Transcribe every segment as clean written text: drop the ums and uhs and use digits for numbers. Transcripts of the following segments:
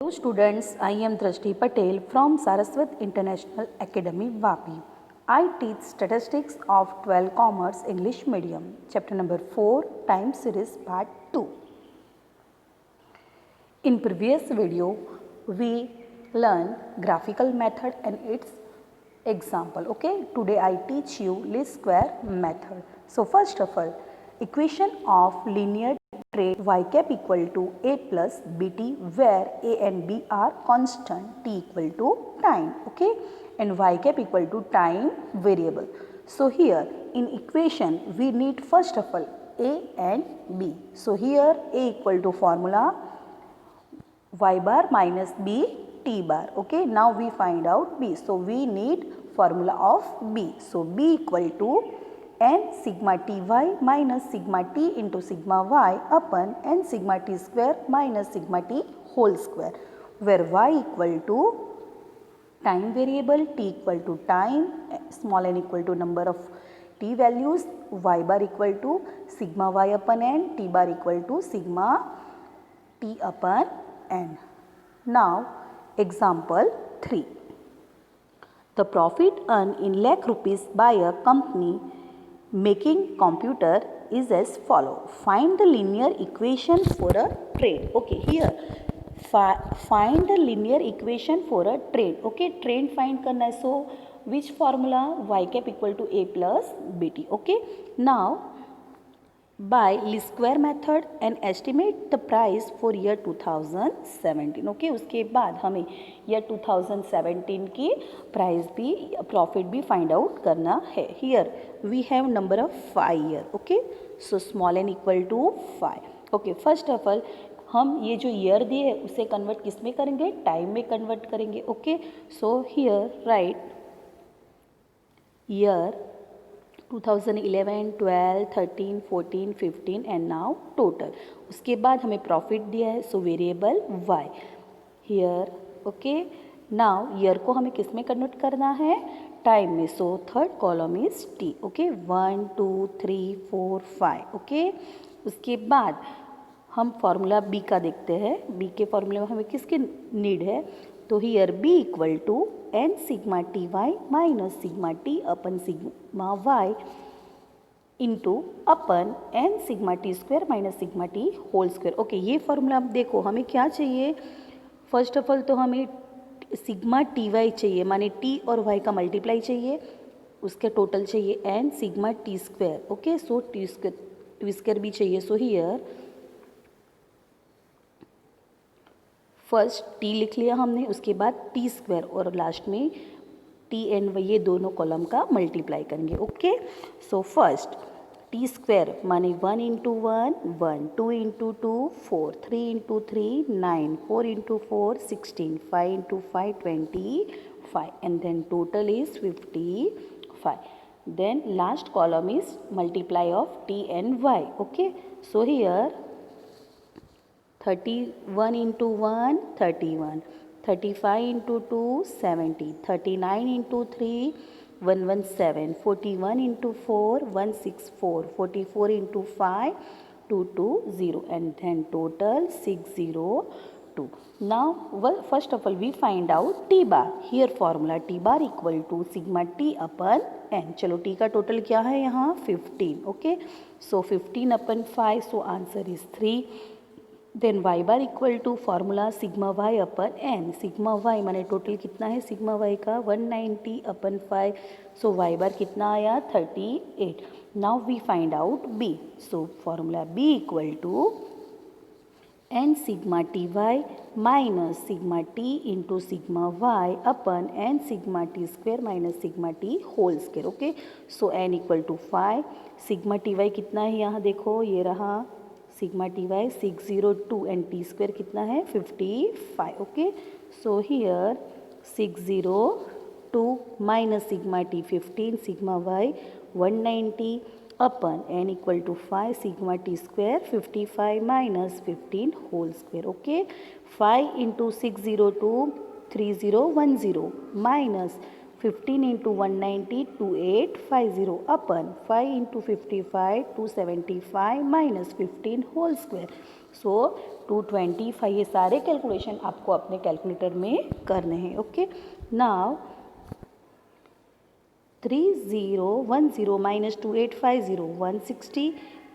Hello students, I am Drashti Patel from Saraswat International Academy, Vapi. I teach statistics of 12 Commerce English Medium, chapter number 4, Time Series Part 2. In previous video, we learned graphical method and its example. Okay, today I teach you least square method. So first of all, equation of linear trait y cap equal to a plus bt where a and b are constant, t equal to time, okay, and y cap equal to time variable. So here in equation we need first of all a and b. So here a equal to formula y bar minus b t bar. Okay, now we find out b. So we need formula of b. So b equal to n sigma ty minus sigma t into sigma y upon n sigma t square minus sigma t whole square, where y equal to time variable, t equal to time, small n equal to number of t values, y bar equal to sigma y upon n, t bar equal to sigma t upon n. Now example 3. The profit earned in lakh rupees by a company making computer is as follow. Find the linear equation for a trade. Okay, here find the linear equation for a trade. Okay, trade find करना है. So which formula? Y cap equal to a plus bt. Okay, now by least square method and estimate the price for year 2017. Okay, उसके बाद हमें year 2017 की price भी profit भी find out करना है. Here we have number of 5 year. Okay, so small n equal to 5. Okay, first of all हम ये जो ईयर दिए है उसे कन्वर्ट किस में करेंगे? टाइम में कन्वर्ट करेंगे. Okay, so here right year 2011, 12, 13, 14, 15 and now total. उसके बाद हमें प्रॉफिट दिया है, so variable y here. Okay, now year को हमें किस में कन्वर्ट करना है? टाइम में. So third column is t. Okay, 1, 2, 3, 4, 5. Okay, उसके बाद हम फॉर्मूला b का देखते हैं. b के फॉर्मूले में हमें किसकी नीड है? तो here b equal to n sigma T Y minus sigma t upon sigma y into upon n sigma T square minus sigma T whole square. Okay, ये फॉर्मूला आप देखो हमें क्या चाहिए. फर्स्ट ऑफ ऑल तो हमें सिग्मा टी वाई चाहिए, माने t और y का मल्टीप्लाई चाहिए, उसके टोटल चाहिए n sigma T square. Okay, so T square भी चाहिए. सो हियर फर्स्ट t लिख लिया हमने, उसके बाद टी स्क्वायर और लास्ट में t एंड ये दोनों कॉलम का मल्टीप्लाई करेंगे. Okay, so first t square माने 1 into 1 1, 2 into 2 4, 3 into 3 9, 4 into 4 16, 5 into 5 25 and then total is 55. Then last column is multiply of t and y. Okay, so here 31 into 1 31, 35 into 2 70, 39 into 3 117, 41 into 4 164, 44 into 5 220 and then total 602. Now first of all we find out t bar. Here formula t bar equal to sigma t upon n. चलो t का total क्या है यहाँ 15. Okay, so 15 upon 5, so answer is 3. Then y bar equal to formula sigma y upon n. Sigma y माने total कितना है sigma y का 190 अपन 5, सो y बार कितना आया 38. Now we find out b. So formula b equal to n sigma T Y minus sigma T into sigma Y upon n sigma t square minus sigma T whole square. Okay, so n equal to 5. Sigma T y कितना है यहाँ देखो, ये रहा sigma T y 602 and t square कितना है 55. Okay, so here 602 minus sigma t 15 sigma y 190 upon n equal to 5 sigma t square 55 minus 15 whole square. Okay, 5 into 602 3010 minus 15 into 190 2850 upon 5 into 55 275 minus 15 whole square. So 225 ये सारे calculation आपको अपने calculator में करने हैं. Okay, now 3010 minus 2850 160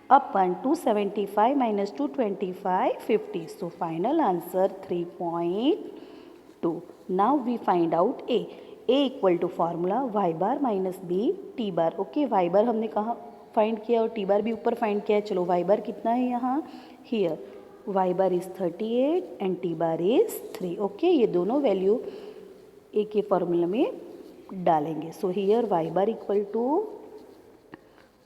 upon 275 minus 225 50. So final answer 3.2. Now we find out A. A equal to formula y bar minus b t bar. Okay, y bar हमने कहाँ find किया और t bar भी ऊपर फाइंड किया है. चलो y bar कितना है यहाँ, here y bar is 38 and t bar is 3. Okay, ये दोनों वैल्यू A के फॉर्मूला में डालेंगे. So here y bar equal to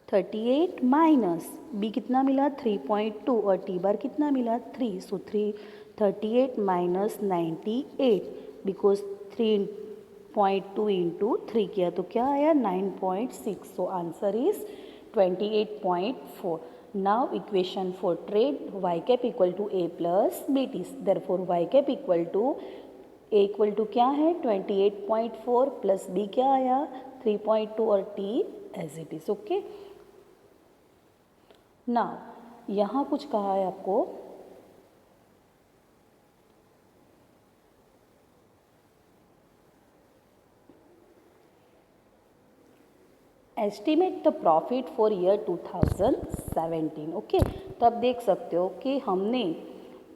38 minus b कितना मिला 3.2 और t बार कितना मिला 3. सो 38 माइनस 98 बिकॉज 3.2 इंटू 3 किया तो क्या आया 9.6. So answer is 28.4. Now equation for trend y cap equal to a plus B t. Therefore y cap equal to a equal to क्या है 28.4 प्लस b क्या आया 3.2 और t as it is. Okay, now यहाँ कुछ कहा है आपको estimate the profit for year 2017. Okay, तो आप देख सकते हो कि हमने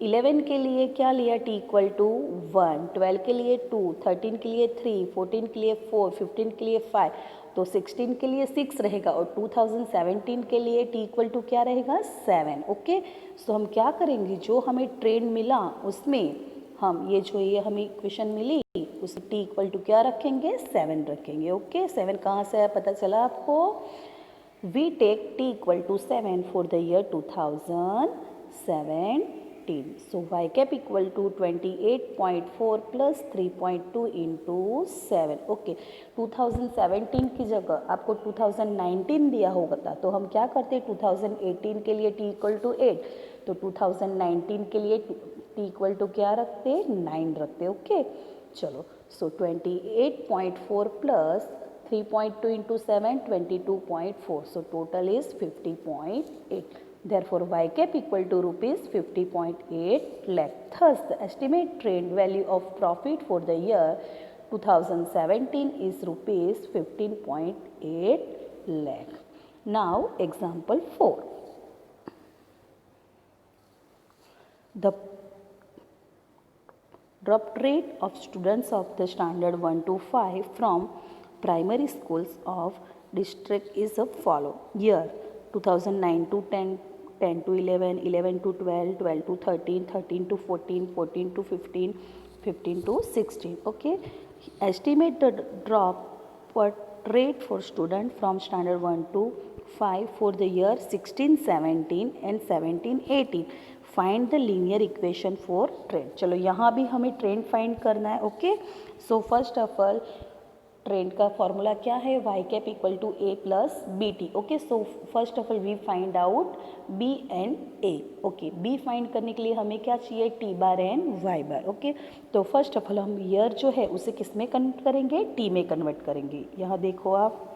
11 के लिए क्या लिया t इक्वल टू 1, 12 के लिए 2, 13 के लिए 3, 14 के लिए 4, 15 के लिए 5, तो 16 के लिए 6 रहेगा और 2017 के लिए t इक्वल टू क्या रहेगा 7. ओके, सो हम क्या करेंगे, जो हमें ट्रेंड मिला उसमें हम ये जो ये हमें इक्वेशन मिली उस t इक्वल टू क्या रखेंगे 7 रखेंगे. ओके, 7 कहाँ से आया पता चला आपको. We take t equal to 7 for the year 2017. So y cap equal to 28.4 plus 3.2 into 7. Okay, 2017 की जगह आपको 2019 दिया होगा तो हम क्या करते 2018 के लिए t इक्वल टू 8 तो 2019 के लिए t इक्वल टू क्या रखते 9 रखते. ओके, चलो सो 28.4 plus 3.2 into 7 22.4. So total is 50.8. Therefore, y cap equal to rupees 50.8 lakh. Thus, the estimate trade value of profit for the year 2017 is rupees 15.8 lakh. Now, example 4. The drop rate of students of the standard 1 to 5 from primary schools of district is as follow. Year 2009 to 10, 10 to 11, 11 to 12, 12 to 13, 13 to 14, 14 to 15, 15 to 16. Okay, estimate the drop rate for student from standard 1 to 5 for the year 16, 17 and 17, 18. Find the linear equation for trend. चलो यहाँ भी हमें trend find करना है. Okay, so first of all trend का formula क्या है y cap equal to a plus B T. Okay, so first of all we find out b and a. Okay, b find करने के लिए हमें क्या चाहिए t bar and y bar. Okay, तो फर्स्ट ऑफ ऑल हम year जो है उसे किस में कन्वर्ट करेंगे t में कन्वर्ट करेंगे. यहाँ देखो आप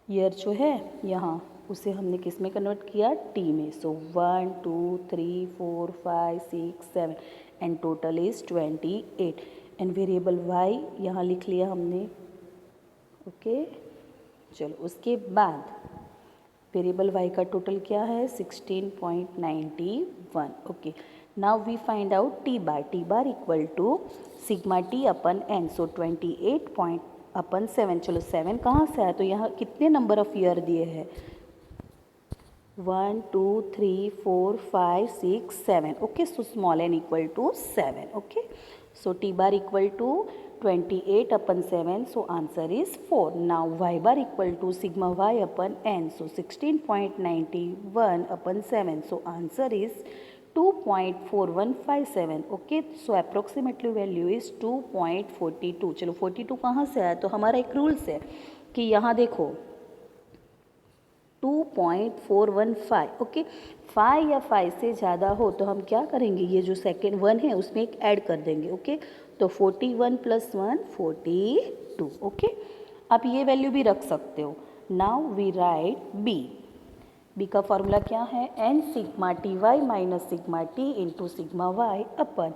ईयर जो है यहाँ उसे हमने किस में कन्वर्ट किया t में. So 1 2 3 4 5 6 7 and total is 28 and variable y यहाँ लिख लिया हमने. ओके, चलो उसके बाद वेरिएबल y का टोटल क्या है 16.91. Okay, now we find out t bar equal to sigma t upon n. So 28 upon 7. चलो 7 कहाँ से आया, तो यहाँ कितने नंबर ऑफ ईयर दिए हैं 1 2 3 4 5 6 7. Okay, so small n equal to 7. Okay, so t bar equal to 28 upon 7. So answer is 4. Now y bar equal to sigma y upon n. So 16.91 upon 7. So answer is 2.4157. Okay, so approximately value is 2.42. चलो 42 कहाँ से आया, तो हमारा एक rules है कि यहाँ देखो 2.415. ओके, 5 या 5 से ज़्यादा हो तो हम क्या करेंगे, ये जो सेकेंड 1 है उसमें एक ऐड कर देंगे. ओके, तो 41 प्लस 1 42. ओके, आप ये वैल्यू भी रख सकते हो. Now we write b. B का फॉर्मूला क्या है, N sigma T Y minus sigma T into sigma Y upon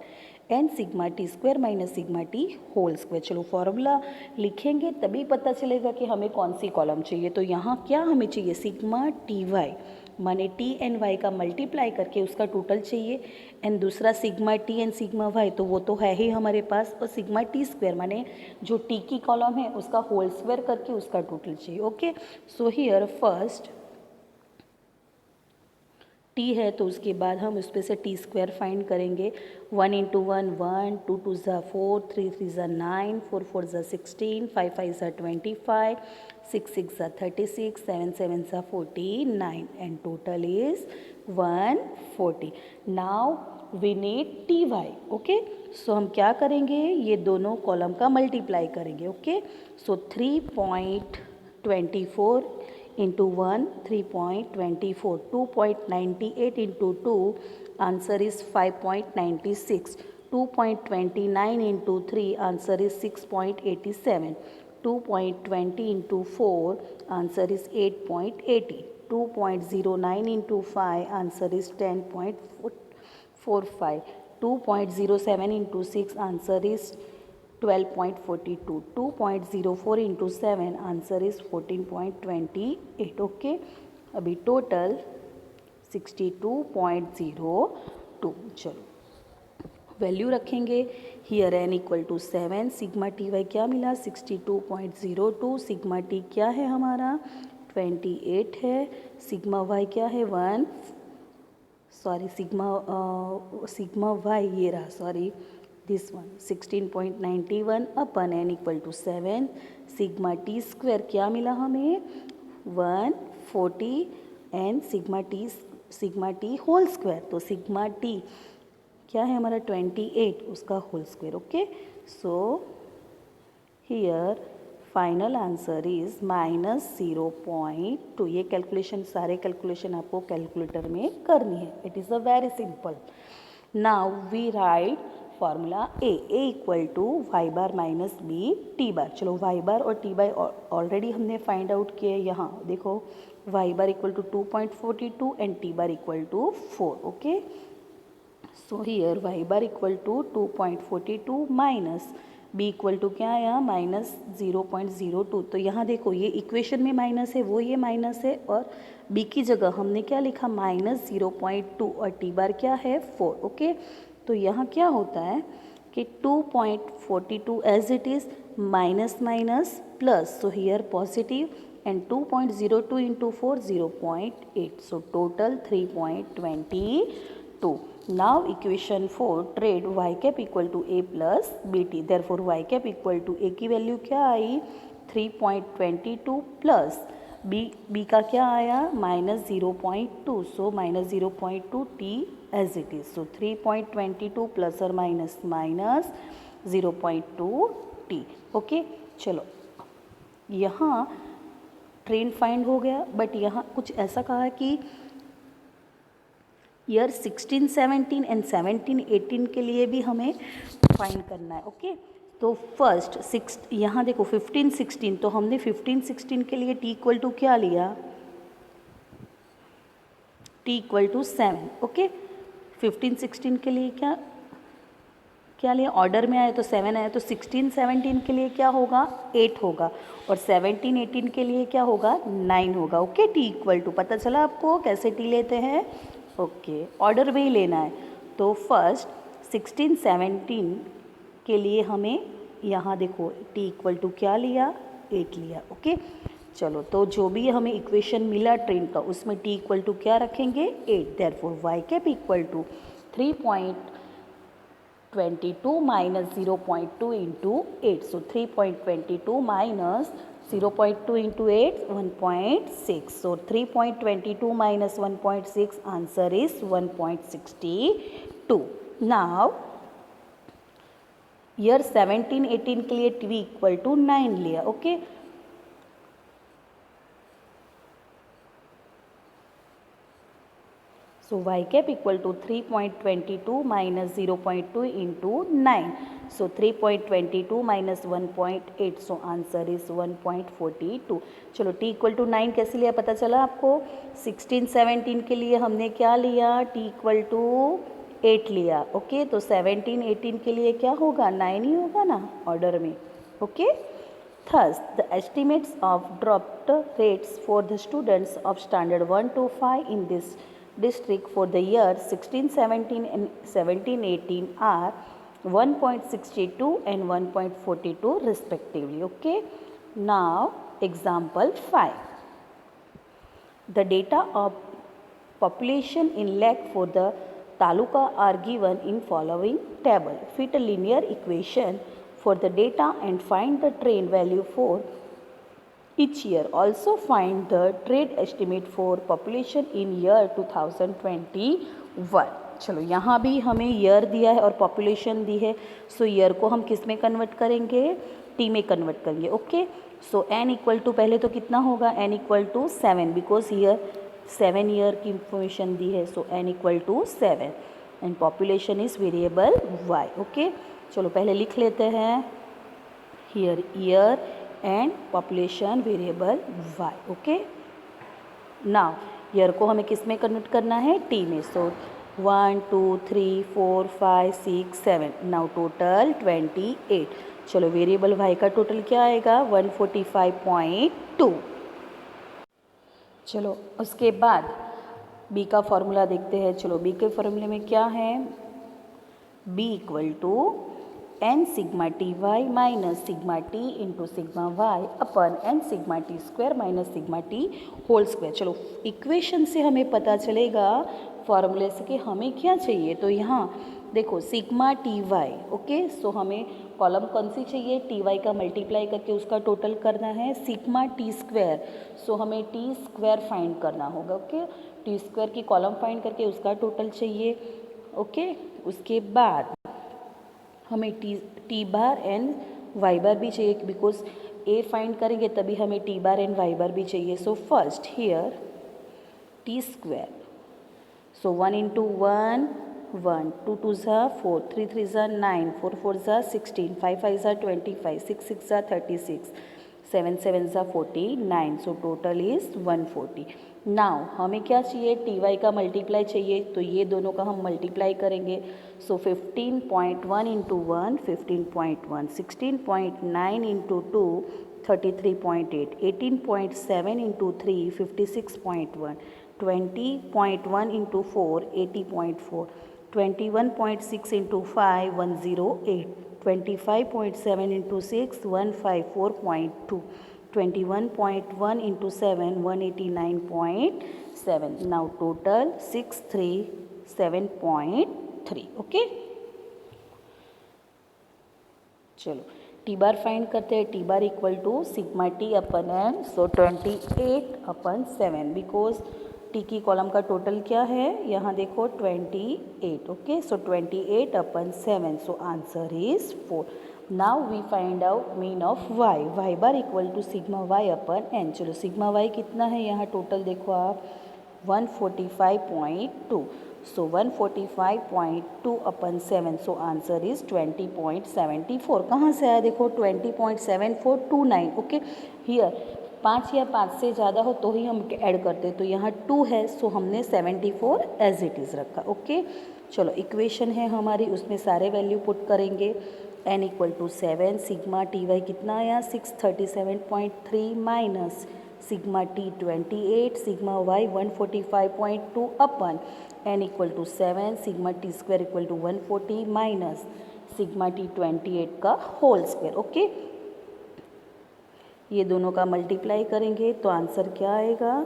N sigma T square minus sigma T whole square. चलो फॉर्मूला लिखेंगे तभी पता चलेगा कि हमें कौन सी कॉलम चाहिए। तो यहाँ क्या हमें चाहिए, सिग्मा टी वाई माने टी एन वाई का मल्टीप्लाई करके उसका टोटल चाहिए, एंड दूसरा sigma t and sigma y तो वो तो है ही हमारे पास, और सिग्मा टी स्क्वायर माने जो टी की कॉलम है उसका होल स्क्वायर करके उसका टोटल चाहिए। Okay, so here first T है तो उसके बाद हम उस पर से टी स्क्वायर फाइंड करेंगे। 1 इंटू 1 1, 2 2 ज़ा 4, 3 3 ज़ा 9, 4 4 ज़ा 16, 5 5 ज़ा 25, 6 6 ज़ा 36, 7 7 ज़ा 49 and total is 140। Now we need T Y. Okay, so हम क्या करेंगे, ये दोनों कॉलम का मल्टीप्लाई करेंगे। Okay, so 3.24 into 1 3.24, 2.98 into 2 answer is 5.96, 2.29 into 3 answer is 6.87, 2.20 into 4 answer is 8.80, 2.09 into 5 answer is 10.45, 2.07 into 6 answer is 12.42, 2.04 into 7 answer is 14.28। Okay, अभी total 62.02। चलो value रखेंगे, here n equal to 7, sigma T y क्या मिला 62.02, sigma t क्या है हमारा 28 है, sigma Y क्या है 1, सॉरी सिग्मा वाई ये रहा, sorry this one 16.91 upon n equal to 7, sigma T square क्या मिला हमें 140 and sigma T whole square, तो सिग्मा टी क्या है हमारा 28 उसका whole square. Okay, so here final answer is -0.2। ये कैलकुलेशन सारे कैलकुलेशन आपको कैलकुलेटर में करनी है, it is a very simple. Now we write formula a equal to y bar minus b t bar. चलो वाई बार और t bar already हमने find out किए, यहाँ देखो y bar equal to 2.42 and t bar equal to 4। Okay, so here y bar equal to 2.42 minus b equal to क्या आया -0.02। तो यहाँ देखो ये इक्वेशन में माइनस है, वो ये माइनस है, और बी की जगह हमने क्या लिखा -0.2 और टी बार क्या है 4। ओके, तो यहाँ क्या होता है कि 2.42 as it is minus minus plus, so here positive and 2.02 into 4 0.8, so total 3.22। Now equation 4 trade y cap equal to a plus B t, therefore y cap equal to a की value क्या आई 3.22 plus B का क्या आया -0.2, so -0.2 t as it is, so 3.22 plus और minus -0.2 t. Okay, चलो यहाँ train find हो गया, बट यहाँ कुछ ऐसा कहा कि ईयर 16 17 एंड 17 18 के लिए भी हमें फाइंड करना है। ओके, तो फर्स्ट यहाँ देखो 15 16, तो हमने 15 16 के लिए टी इक्वल टू क्या लिया, टी इक्वल टू 7। ओके, 15 16 के लिए क्या लिया, ऑर्डर में आया तो 7 आया, तो 16 17 के लिए क्या होगा 8 होगा, और 17 18 के लिए क्या होगा 9 होगा। ओके, टी इक्वल टू पता चला आपको कैसे टी लेते हैं। ओके, ऑर्डर में ही लेना है। तो फर्स्ट 16 17 के लिए हमें यहाँ देखो टी इक्वल टू क्या लिया 8 लिया। ओके, चलो तो जो भी हमें इक्वेशन मिला ट्रेन का उसमें टी इक्वल टू क्या रखेंगे 8, therefore y cap equal to 3.22 minus 0.2 into 8, so 3.22 minus 0.2 into 8 1.6, so 3.22 minus 1.6 answer is 1.62। now year 17 18 के लिए t equal to 9 लिया। Okay, so So y cap equal to 3.22 minus 0.2 into 9. So 3.22 minus 1.8. So answer is 1.42. चलो t equal to 9 कैसे लिया पता चला आपको? 16 17 के लिए हमने क्या लिया? t equal to 8 लिया. ओके, तो 17 18 के लिए क्या होगा? 9 ही होगा ना ऑर्डर में. Okay. Thus, the estimates of dropped rates for the students of standard 1 to 5 in this district for the year 16-17 and 17-18 are 1.62 and 1.42 respectively. Okay. Now, example 5. The data of population in lakh for the taluka are given in following table. Fit a linear equation for the data and find the trend value for each year. Also find the trade estimate for population in year 2021. चलो यहाँ भी हमें year दिया है और population दी है. सो year को हम किस में कन्वर्ट करेंगे? टी में कन्वर्ट करेंगे. Okay. So n equal to पहले तो कितना होगा? N equal to 7 because year 7 year की इंफॉर्मेशन दी है. So n equal to 7 and population is variable y. Okay. चलो पहले लिख लेते हैं. Here year and population variable y. Okay. Now year को हमें किस में कन्वर्ट करना है? टी में. सो 1 2 3 4 5 6 7. Now total 28. चलो वेरिएबल वाई का टोटल क्या आएगा? 145.2. चलो उसके बाद बी का फॉर्मूला देखते हैं. चलो बी के फॉर्मूले में क्या है? B equal to n sigma T Y minus sigma T into sigma Y upon N sigma T square minus sigma T whole square. चलो इक्वेशन से हमें पता चलेगा फॉर्मूले से कि हमें क्या चाहिए. तो यहाँ देखो सिग्मा टी वाई. ओके. सो हमें कॉलम कौन सी चाहिए? टी वाई का मल्टीप्लाई करके उसका टोटल करना है. Sigma T square. सो हमें टी स्क्वायर फाइंड करना होगा. ओके. टी स्क्वायर की कॉलम फाइंड करके उसका टोटल चाहिए. ओके. उसके बाद हमें टी बार एंड वाई बार भी चाहिए बिकॉज ए फाइंड करेंगे तभी हमें टी बार एंड वाई बार भी चाहिए. So first here T square. So 1 into 1 1 2 2 ज़ा 4 3 3 ज़ा 9 4 4 ज़ा 16 5 5 ज़ा 25 6 6 ज़ा 36 7 7 ज़ा 49. So total is 140. नाउ हमें क्या चाहिए? टी वाई का मल्टीप्लाई चाहिए. तो ये दोनों का हम मल्टीप्लाई करेंगे. सो 15.1 into 1 15.1 16.9 into 2 33.8 18.7 into 3 56.1 20.1 into 4 80.4 21.6 into 5 108 25.7 into 6 154.2 21.1 into 7 189.7. now total 637.3. Okay. चलो टी बार फाइंड करते हैं. T bar equal to sigma t upon n. So 28/7 because t की कॉलम का टोटल क्या है? यहाँ देखो 28. Okay. So 28/7. So answer is 4. Now we find out mean of y. Y bar equal to sigma Y upon n. चलो sigma y कितना है? यहाँ टोटल देखो आप 145.2. सो 145.2/7. So answer is 20.74. कहाँ से आया? देखो 20.7429. ओके. हियर 5 या 5 से ज़्यादा हो तो ही हम ऐड करते. तो यहाँ 2 है. सो हमने 74 एज इट इज़ रखा. ओके. चलो इक्वेशन है हमारी, उसमें सारे वैल्यू पुट करेंगे. N equal to 7. Sigma T y कितना आया? 637.3 minus sigma t 28 sigma y 145.2 upon n equal to 7 sigma T square equal to 140 minus sigma t 28 का होल स्क्वायर. ओके. ये दोनों का मल्टीप्लाई करेंगे तो आंसर क्या आएगा?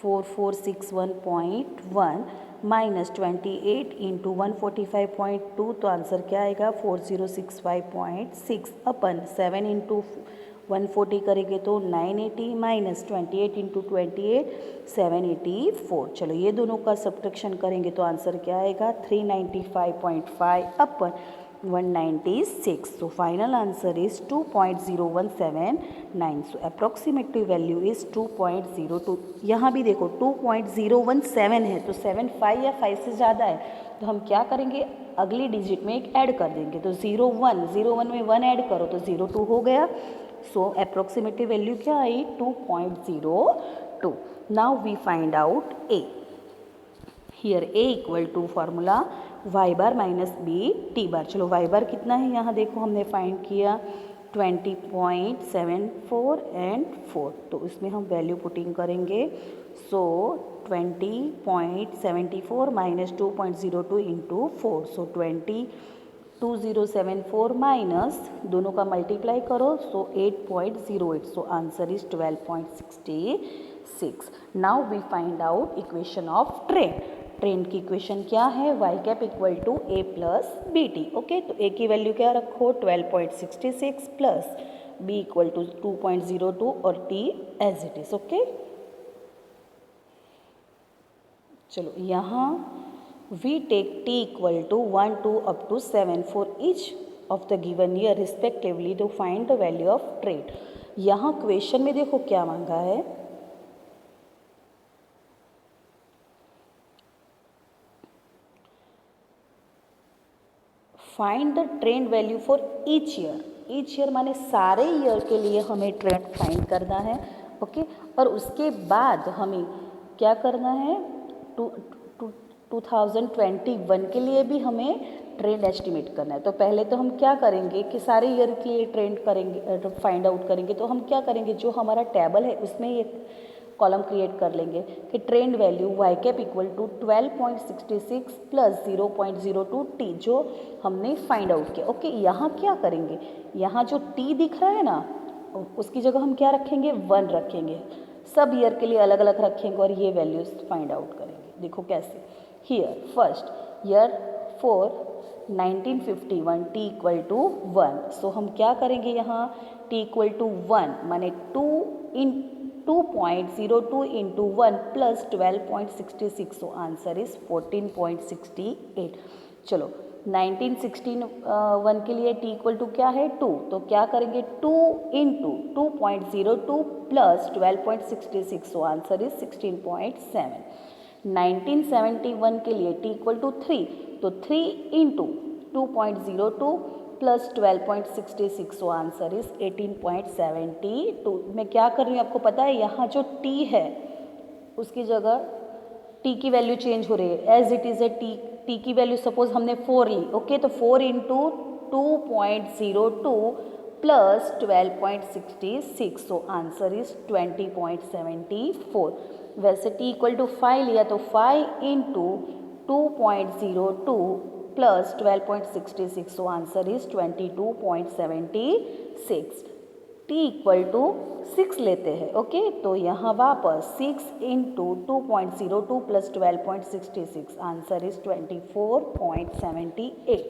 4461.1 माइनस 28 इंटू 145.2. तो आंसर क्या आएगा? 4065.6 अपन 7 इंटू 140 करेंगे तो 980 माइनस 28 इंटू 28 784. चलो ये दोनों का सब्ट्रैक्शन करेंगे तो आंसर क्या आएगा? 395.5 अपन 196. So final answer is 2.0179. So approximative value is 2.02. यहाँ भी देखो 2.017 है, तो 7 5 या 5 से ज़्यादा है, तो हम क्या करेंगे, अगली डिजिट में एक ऐड कर देंगे। तो 01 में 1 ऐड करो तो 02 हो गया। सो अप्रोक्सीमेटिव वैल्यू क्या आई, 2.02। Now we find out a. Here a equal to formula y bar minus b t bar. चलो y बार कितना है, यहाँ देखो हमने फाइंड किया 20.74 एंड 4, तो इसमें हम वैल्यू पुटिंग करेंगे। So 20.74 minus 2.02 into 4, so 2074 minus दोनों का मल्टीप्लाई करो, so 8.08, so answer is 12.66। Now we find out equation of trend. Trend की इक्वेशन क्या है, y cap equal to a plus B T. Okay, तो ए की value क्या रखो 12.66 प्लस बी इक्वल टू 2.02 और t as it is. Okay, चलो यहाँ we take t equal to 1 2 up to 7 for each of the given year respectively to find the value of trend. यहाँ question में देखो क्या मांगा है, find the trend value for each year. Each year माने सारे ईयर के लिए हमें ट्रेंड फाइंड करना है। ओके, और उसके बाद हमें क्या करना है, 2021 के लिए भी हमें ट्रेंड एस्टिमेट करना है। तो पहले तो हम क्या करेंगे कि सारे ईयर के लिए ट्रेंड करेंगे, फाइंड आउट करेंगे। तो हम क्या करेंगे, जो हमारा टेबल है उसमें एक कॉलम क्रिएट कर लेंगे कि trend value y cap equal to 12.66 plus 0.02 t, जो हमने फाइंड आउट किया। ओके, यहाँ क्या करेंगे, यहाँ जो टी दिख रहा है ना, उसकी जगह हम क्या रखेंगे, 1 रखेंगे। सब ईयर के लिए अलग अलग रखेंगे और ये वैल्यूज फाइंड आउट करेंगे। देखो कैसे, here first year for 1951 t equal to 1। सो हम क्या करेंगे, यहाँ टी इक्वल टू 1 माने 2.02 into 1 plus 12.66, so answer is 14.68। चलो 1961 के लिए टी इक्वल टू क्या है 2, तो क्या करेंगे 2 into 2.02 plus 12.66, so answer is 16.7। 1971 के लिए टी इक्वल टू 3, तो 3 into 2.02 plus 12.66, so answer is 18.72। मैं क्या कर रही हूँ आपको पता है, यहाँ जो टी है उसकी जगह टी की वैल्यू चेंज हो रही है, as it is a T की वैल्यू सपोज हमने 4 ली। ओके, तो 4 into 2.02 plus 12.66, so answer is 20.74। वैसे टी इक्वल टू 5 लिया तो 5 into 2.02 plus 12.66, so answer is 22.76। T equal to 6 लेते हैं। ओके, तो यहाँ वापस 6 into 2.02 plus 12.66, answer is 24.78।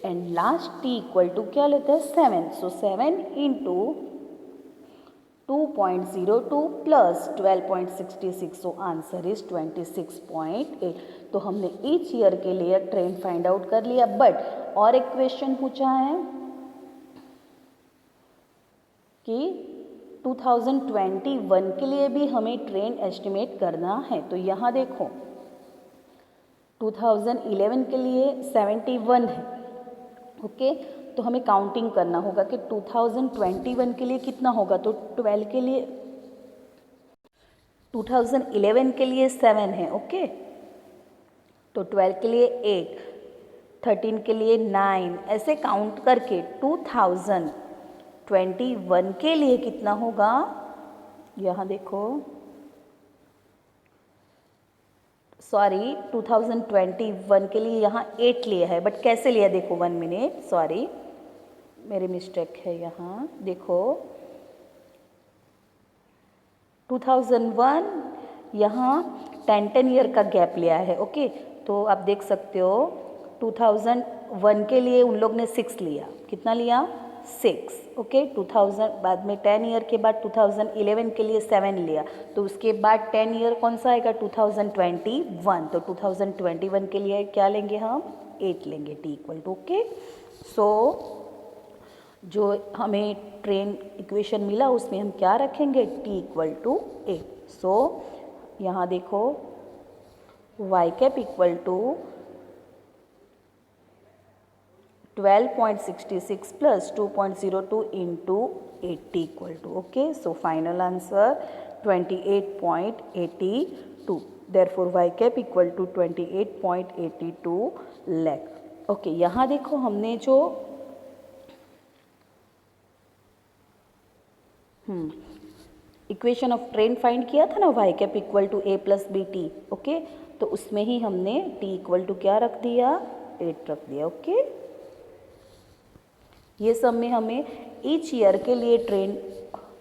And last T equal to क्या लेते हैं 7, सो 7 into 2.02 plus 12.66, so answer is 26.8। तो हमने ईच ईयर के लिए ट्रेंड फाइंड आउट कर लिया। बट और एक क्वेश्चन पूछा है कि 2021 के लिए भी हमें ट्रेंड एस्टिमेट करना है। तो यहाँ देखो 2011 के लिए 71 है। ओके, तो हमें काउंटिंग करना होगा कि 2021 के लिए कितना होगा। तो 12 के लिए 2011 के लिए 7 है। ओके, तो 12 के लिए 8, 13 के लिए 9, ऐसे काउंट करके 2021 के लिए कितना होगा, यहाँ देखो, सॉरी 2021 के लिए यहाँ 8 लिया है, बट कैसे लिया देखो, 1 मिनट, सॉरी मेरी मिस्टेक है। यहाँ देखो 2001 यहाँ 10 ईयर का गैप लिया है। ओके, तो आप देख सकते हो 2001 के लिए उन लोग ने 6 लिया, कितना लिया 6। ओके, 2000 बाद में 10 ईयर के बाद 2011 के लिए 7 लिया, तो उसके बाद 10 ईयर कौन सा आएगा 2021, तो 2021 के लिए क्या लेंगे हम 8 लेंगे टी इक्वल टू। ओके, सो जो हमें ट्रेन इक्वेशन मिला उसमें हम क्या रखेंगे, t equal to eight. So यहाँ देखो y cap equal to 12.66 plus 2.02 into 80 equal to, okay. So final answer 28.82, therefore y cap equal to 28.82 lakh. Okay, यहाँ देखो हमने जो इक्वेशन ऑफ ट्रेन फाइंड किया था ना, y cap equal to a plus B T, okay, तो उसमें ही हमने t इक्वल टू क्या रख दिया, 8 रख दिया, ओके। ये सब में हमें ईच ईयर के लिए ट्रेन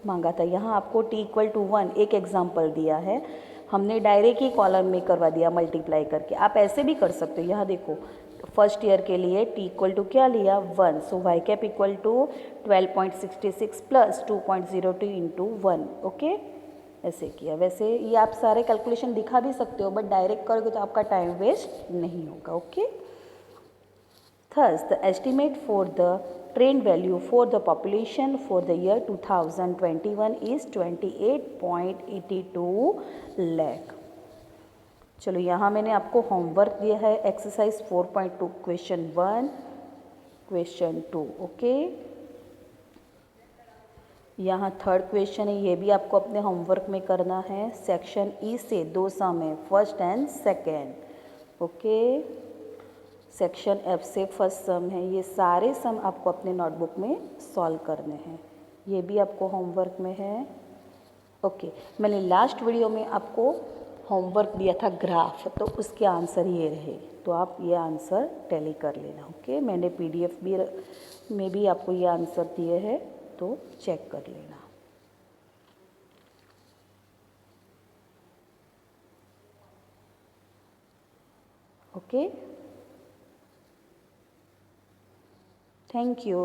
मांगा था, यहाँ आपको t इक्वल टू 1 एक एग्जाम्पल दिया है, हमने डायरेक्ट ही कॉलम में करवा दिया मल्टीप्लाई करके। आप ऐसे भी कर सकते हो, यहाँ देखो फर्स्ट ईयर के लिए t इक्वल टू क्या लिया 1, सो y cap equal to 12.66 plus 2.02 into 1, okay, ऐसे किया। वैसे ये आप सारे कैलकुलेशन दिखा भी सकते हो, बट डायरेक्ट करोगे तो आपका टाइम वेस्ट नहीं होगा, okay. Thus, the estimate for the train value for the population for the year 2021 is 28.82 lakh। चलो यहाँ मैंने आपको होमवर्क दिया है एक्सरसाइज 4.2 क्वेश्चन 1 क्वेश्चन 2, ओके। यहाँ थर्ड क्वेश्चन है, ये भी आपको अपने होमवर्क में करना है। सेक्शन ई से 2 सम है, first and second, okay. Section F से फर्स्ट सम है, ये सारे सम आपको अपने नोटबुक में सॉल्व करने हैं, ये भी आपको होमवर्क में है, ओके। मैंने लास्ट वीडियो में आपको होमवर्क दिया था ग्राफ, तो उसके आंसर ये रहे, तो आप ये आंसर टैली कर लेना, ओके। मैंने पीडीएफ भी में भी आपको ये आंसर दिए हैं, तो चेक कर लेना, ओके। Thank you.